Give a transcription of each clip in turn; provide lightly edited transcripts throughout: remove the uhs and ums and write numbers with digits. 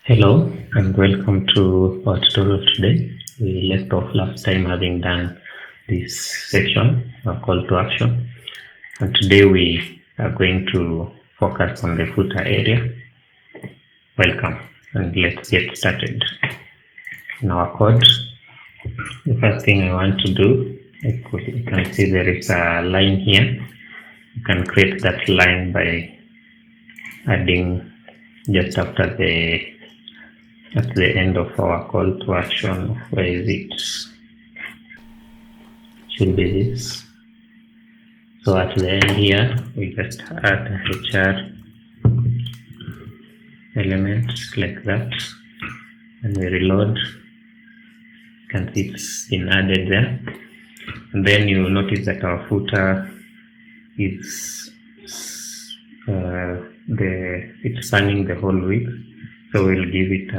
Hello and welcome to our tutorial today. We left off last time having done this section, a call to action, and today we are going to focus on the footer area. Welcome and let's get started. In our code, the first thing I want to do, you can see there is a line here. You can create that line by adding just after at the end of our call to action. Where is it? Should be this. So at the end here, we just add a HR element like that, and we reload. You can see it's been added there, and then you notice that our footer is it's spanning the whole width. So we'll give it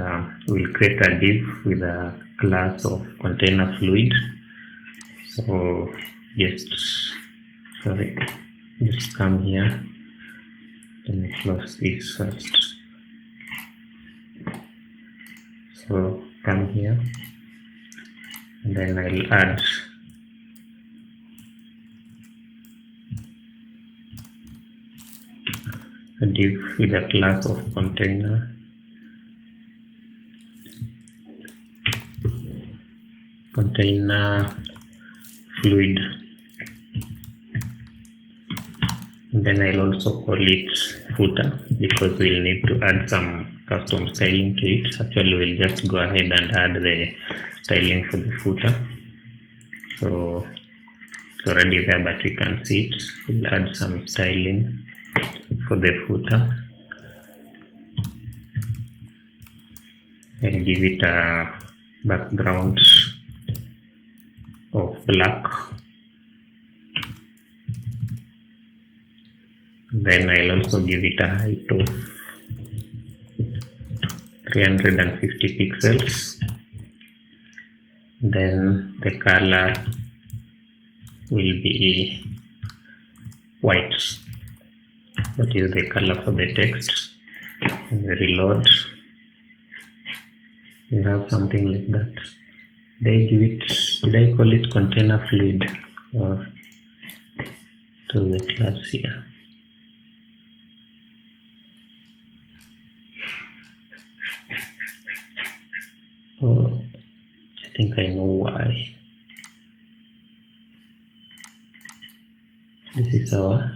we'll create a div with a class of container fluid. So just come here and close this first. So come here and then I'll add a div with a class of container fluid, and then I'll also call it footer because we'll need to add some custom styling to it. Actually, we'll just go ahead and add the styling for the footer. So it's already there, but you can see it. We'll add some styling for the footer and give it a background of black. Then I'll also give it a height of 350 pixels. Then the color will be white. That is the color for the text. And we reload. We have something like that. Did I call it container fluid or to the class here? Oh, I think I know why. This is our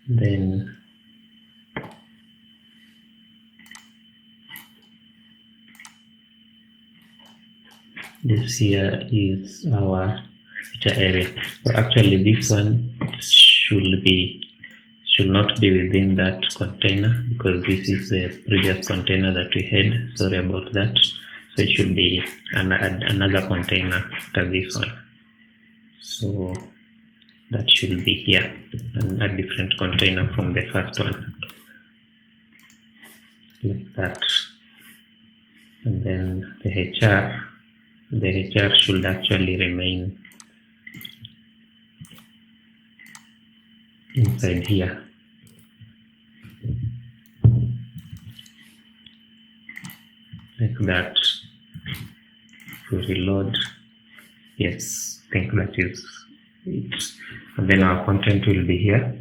then this here is our feature area. So actually this one should not be within that container because this is the previous container that we had. Sorry about that. So it should be another container after this one. So that should be here, and a different container from the first one, like that. And then the HR should actually remain inside here. Like that. To reload. Yes, I think that is it. And then our content will be here.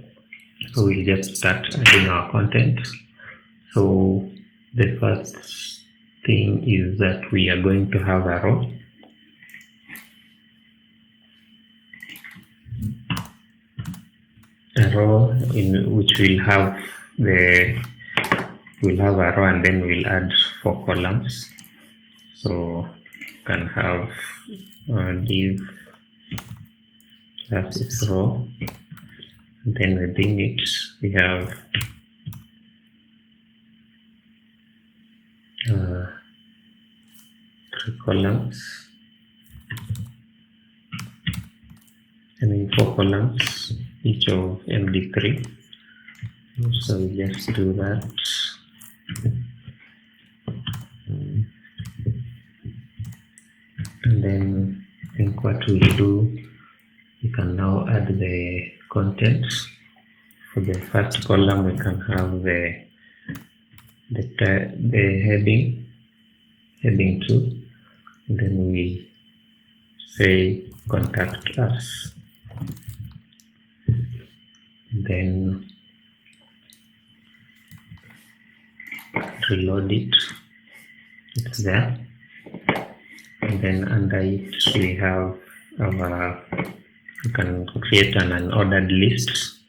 So we'll just start adding our content. So the first thing is that we are going to have a row. A row in which we'll have a row and then we'll add 4 columns. So can have div class row, and then within it we have 3 columns, and then 4 columns each of MD3. So we just do that. And then I think what we'll do we can now add the content. For the first column, we can have the heading 2. Then we say contact us. Then reload it. It's there. And then under it we have our, you can create an unordered list.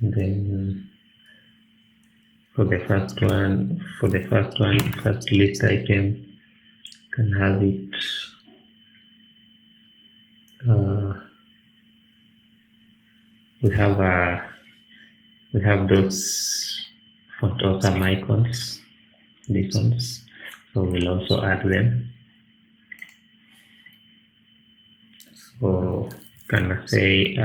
Then for the first list item, you can have it we have those font awesome icons, these ones, so we'll also add them. So can I say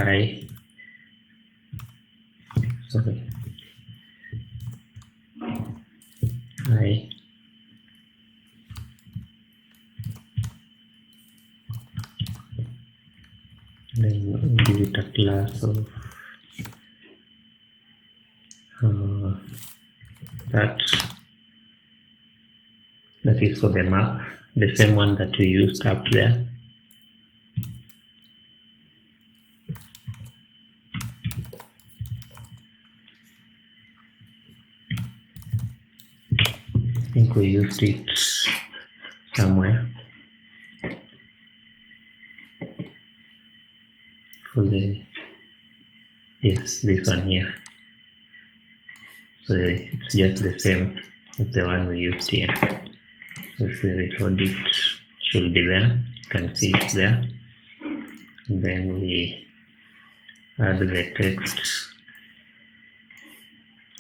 then give it a class of that is for the map, the same one that we used up there. I think we used it somewhere for the, yes, this one here. So it's just the same as the one we used here. So if we record it, it should be there. You can see it there. And then we add the text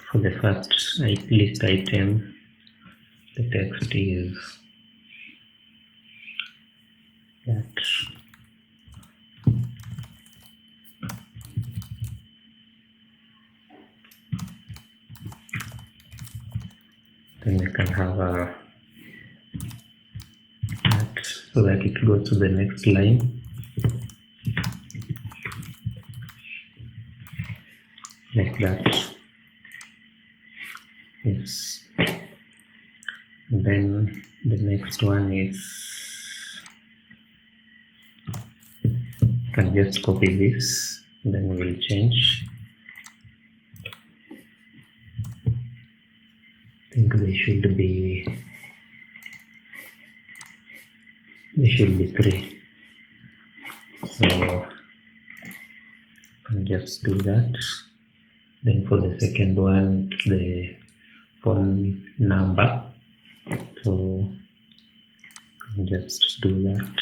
for the first list item. The text is that. Then we can have that so that it goes to the next line, like that. Yes. And then the next one is, you can just copy this, then we will change. I think they should be 3. So I'll just do that. Then for the second one, it's the phone number. So I'll just do that.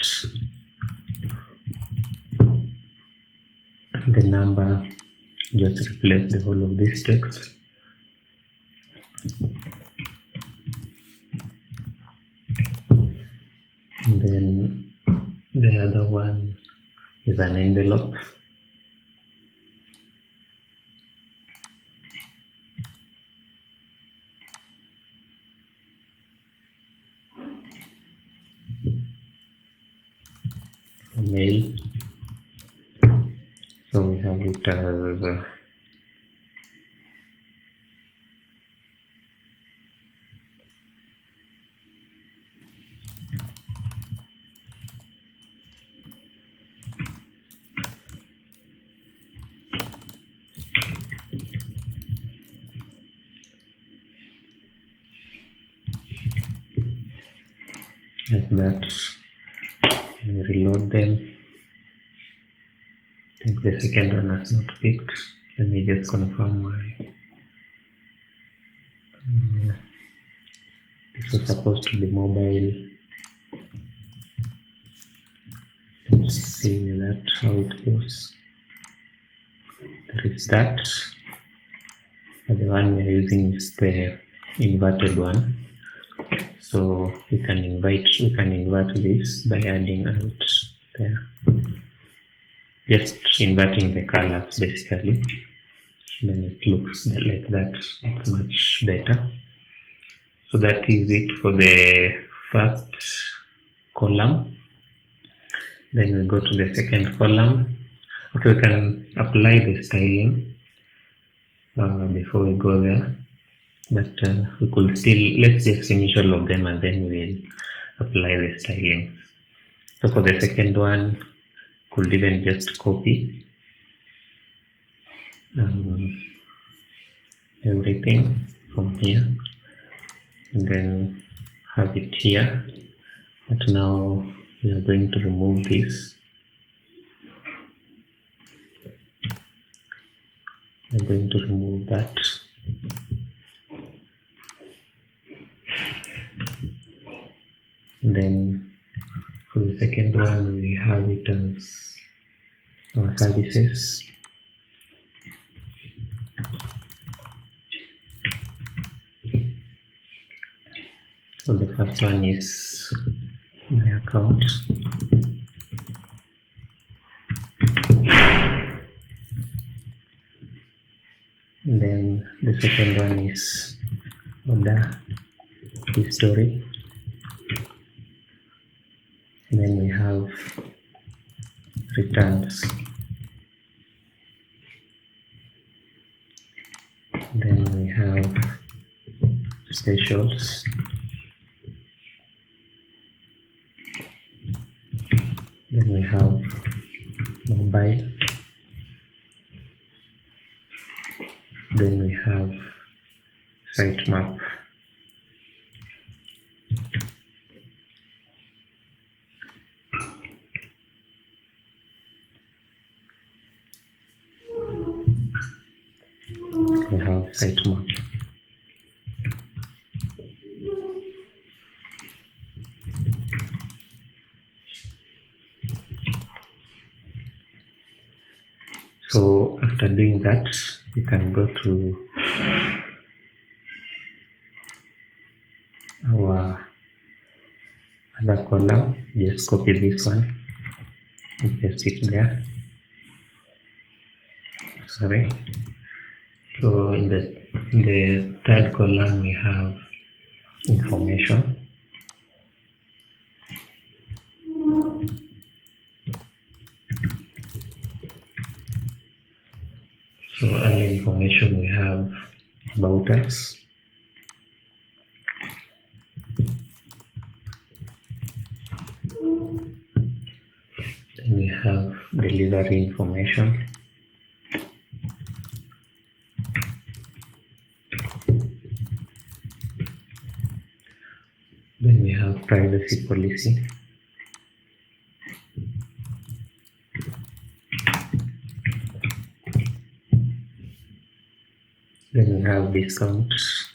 The number, just replace the whole of this text. And then the other one is an envelope. A mail. So we have it as like that. And reload them. I think the second one has not picked. Let me just confirm why. This was supposed to be mobile. Let's see that how it goes. There is that. And the one we are using is the inverted one. So we can invert this by adding out there. Just inverting the colors basically. Then it looks like that. It's much better. So that is it for the first column. Then we go to the second column. Okay, we can apply the styling before we go there, but we could still, let's just finish all of them and then we'll apply the styling. So for the second one, could even just copy everything from here and then have it here. But now we are going to remove this. I'm going to remove that. And then for the second one, we have it as our services. So the first one is my account. And then the second one is order history. And then we have returns. Then we have specials. Then we have mobile. Then we have sitemap. We have sitemap. So after doing that, you can go to our other column, just copy this one and paste it there. Sorry. So in the third column we have information. So under information we have about us. Then we have delivery information. Then we have privacy policy. Then we have discounts.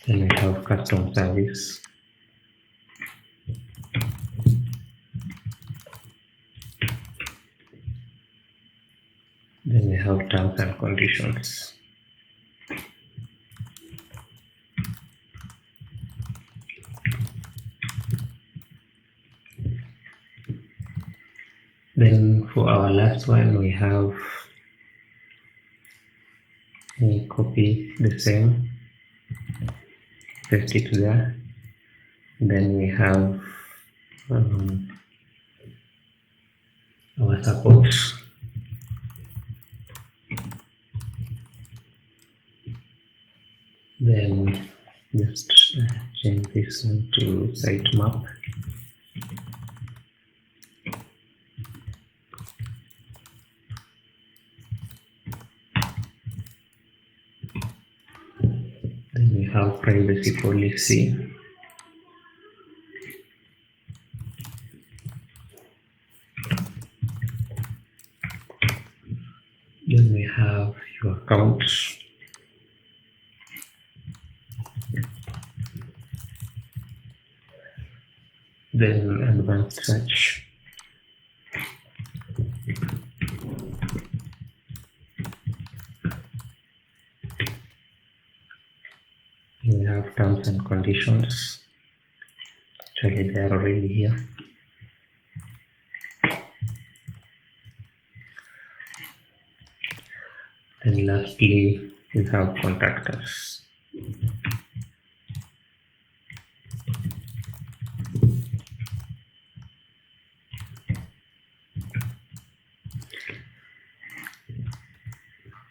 Then we have custom service. Then we have terms and conditions. Then for our last one, we have, we copy the same, paste it there. Then we have our support. Then just change this one to sitemap. Then we have privacy policy. Then we have your account. Then advanced search. We have terms and conditions. Actually, they are already here. And lastly, we have contact us.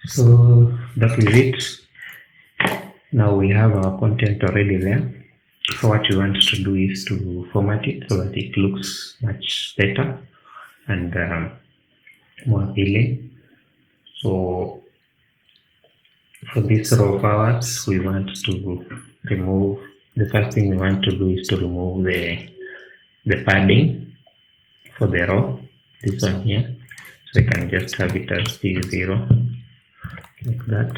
So that is it. Now we have our content already there. So what you want to do is to format it so that it looks much better and more appealing. So for this row of ours, we want to remove, the first thing we want to do is to remove the padding for the row, this one here. So we can just have it as P0 like that.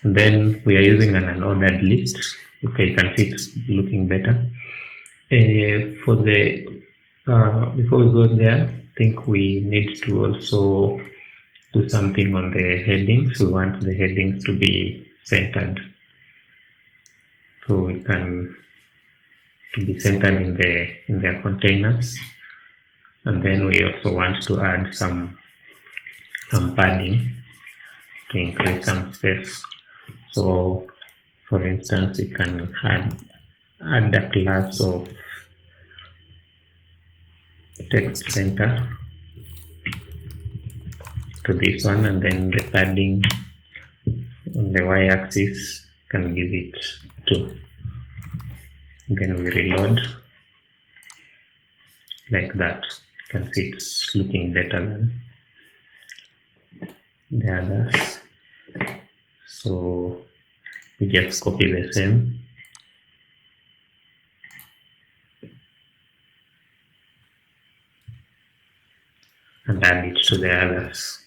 And then we are using an unordered list. Okay, you can see it's looking better. For the before we go there, I think we need to also do something on the headings. We want the headings to be centered, so we can to be centered in their containers. And then we also want to add some padding to increase some space. So for instance, we can add a class of text center to this one, and then the padding on the y-axis can give it 2. Then we reload like that. You can see it's looking better than the others. So we just copy the same and add it to the others.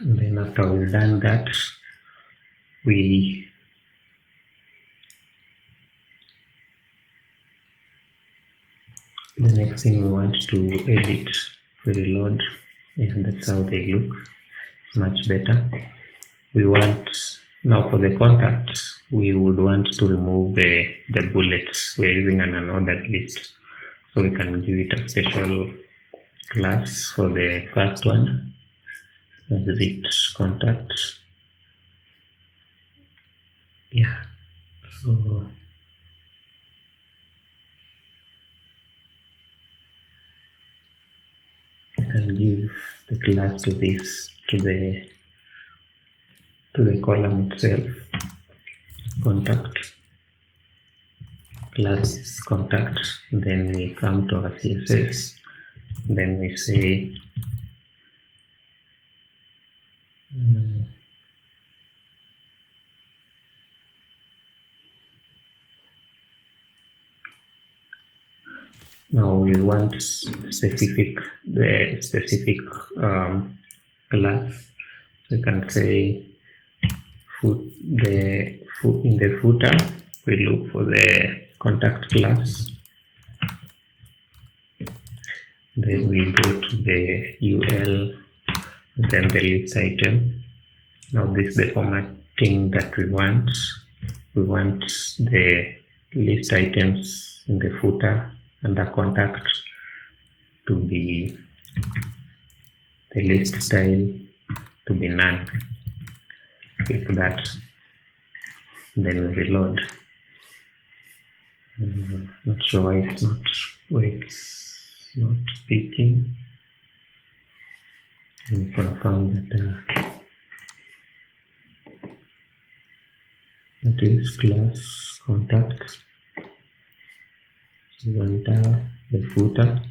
And then after we've done that, the next thing we want to edit, we reload, and that's how they look. Much better. We want, now for the contacts, we would want to remove the bullets. We're using an unordered list, so we can give it a special class for the first one. Exit contact. Yeah, so I can give the class to this, to the column itself. Contact, class is contact. Then we come to our CSS. Then we say now we want the specific class. So you can say in the footer we look for the contact class. Then we go to the UL, then the list item. Now this is the formatting that we want. We want the list items in the footer and the contact to be the list style to be none. Click that, then we reload. Not sure why it's not speaking. And confirm that is class contact. So enter the footer.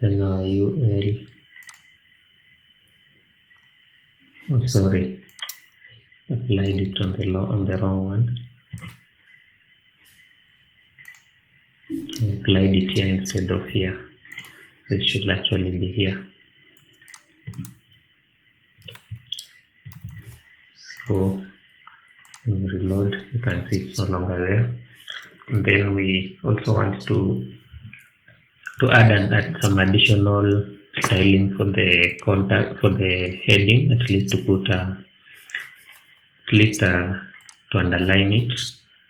Then UL. Oh, sorry, applied it on the wrong one. I applied it here instead of here. It should actually be here. So when we reload, you can see it's no longer there. And then we also want to add some additional styling for the contact, for the heading, at least to put to underline it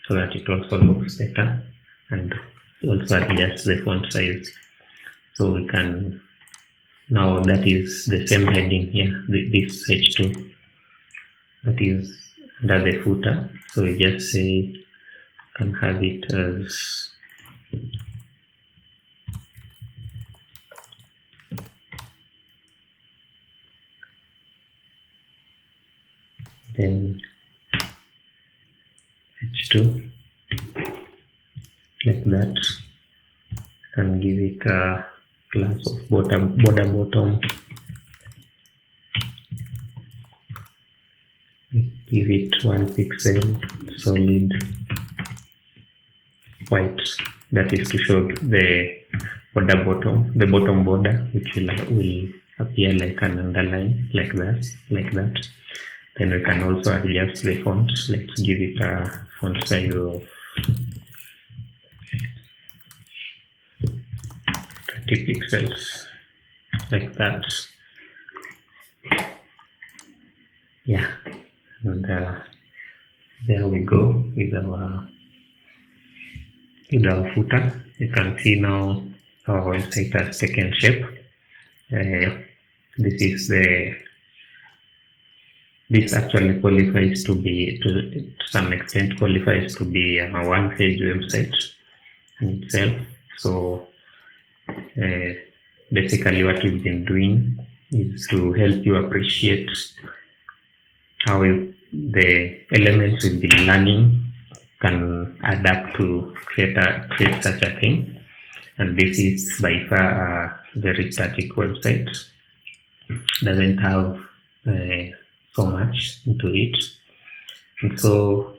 so that it also looks better, and also adjust the font size. So we can, now that is the same heading here, this H2, that is under the footer. So we just say, can have it as then H2 like that, and give it a class of border bottom, give it 1 pixel solid white, that is to show the bottom border, which will appear like an underline, like that. Then we can also adjust the font. Let's give it a font size of 20 pixels, like that. Yeah, and there we go with our footer. You can see now our website has taken shape. This actually qualifies to be, to some extent, qualifies to be a one-page website in itself. So basically what we've been doing is to help you appreciate how the elements we've been learning can adapt to create such a thing. And this is by far a very static website. Doesn't have so much into it, and so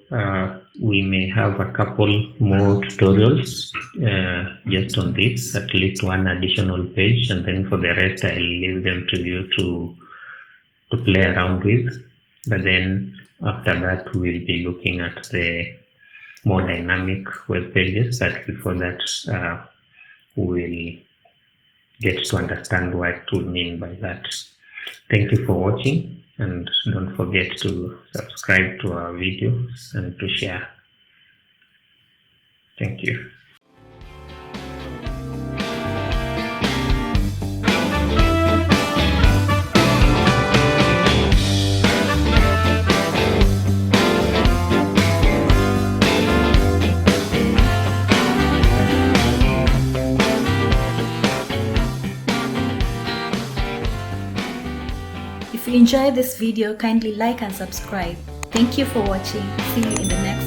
we may have a couple more tutorials just on this, at least one additional page, and then for the rest I'll leave them to you to play around with. But then after that we'll be looking at the more dynamic web pages, but before that we'll get to understand what we mean by that. Thank you for watching, and don't forget to subscribe to our videos and to share. Thank you. If you enjoyed this video, kindly like and subscribe. Thank you for watching. See you in the next